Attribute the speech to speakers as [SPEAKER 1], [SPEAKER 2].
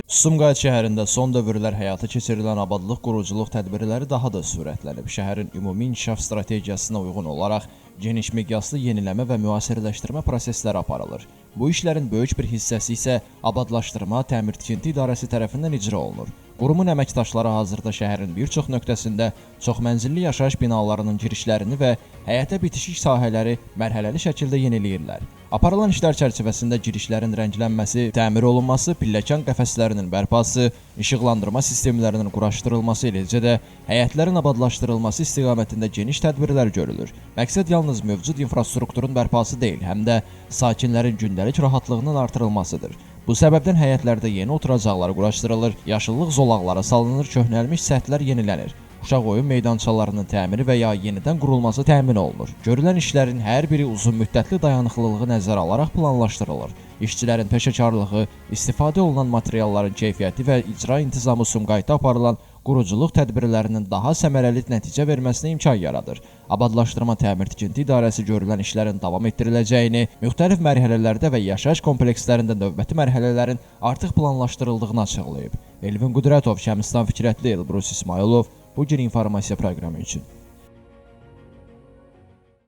[SPEAKER 1] Sumqayıt şəhərində son dövrlər həyata keçirilən abadlıq quruculuq tədbirləri daha da sürətlənib. Şəhərin ümumi inkişaf strategiyasına uyğun olaraq geniş miqyaslı yeniləmə və müasirləşdirmə prosesləri aparılır. Bu işlərin böyük bir hissəsi isə Abadlaşdırma Təmir-Tikinti İdarəsi tərəfindən icra olunur. Qurumun əməkdaşları hazırda şəhərin bir çox nöqtəsində çoxmənzilli yaşayış binalarının girişlərini və həyətə bitişik sahələri mərhələli şəkildə yeniləyirlər. Aparılan işlər çərçivəsində girişlərin rənglənməsi, təmir olunması, pilləkən qəfəslərinin bərpası, işıqlandırma sistemlərinin quraşdırılması, eləcə də həyətlərin abadlaşdırılması istiqamətində geniş tədbirlər görülür. Məqsəd yalnız mövcud infrastrukturun bərpası deyil, həm də sakinlərin gündəlik rahatlığının artırılmasıdır. Bu səbəbdən həyətlərdə yeni oturacaqlar quraşdırılır, yaşıllıq zolaqları salınır, köhnəlmiş səthlər yenilənir. Uşaq oyun meydançalarının təmiri və ya yenidən qurulması təmin olunur. Görülən işlərin hər biri uzunmüddətli dayanıqlılığı nəzərə alaraq planlaşdırılır. İşçilərin peşəkarlığı, istifadə olunan materialların keyfiyyəti və icra intizamı Sumqayıtda aparılan quruculuq tədbirlərinin daha səmərəli nəticə verməsinə imkan yaradır. Abadlaşdırma Təmir-Tikinti İdarəsi görülən işlərin davam etdiriləcəyini, müxtəlif mərhələlərdə və yaşayış komplekslərində növbəti mərhələlərin artıq planlaşdırıldığını açıqlayıb. Elvin Qudrətov, Şəmistan Fikrətli, Elbrus İsmailov, bu gün informasiya proqramı üçün.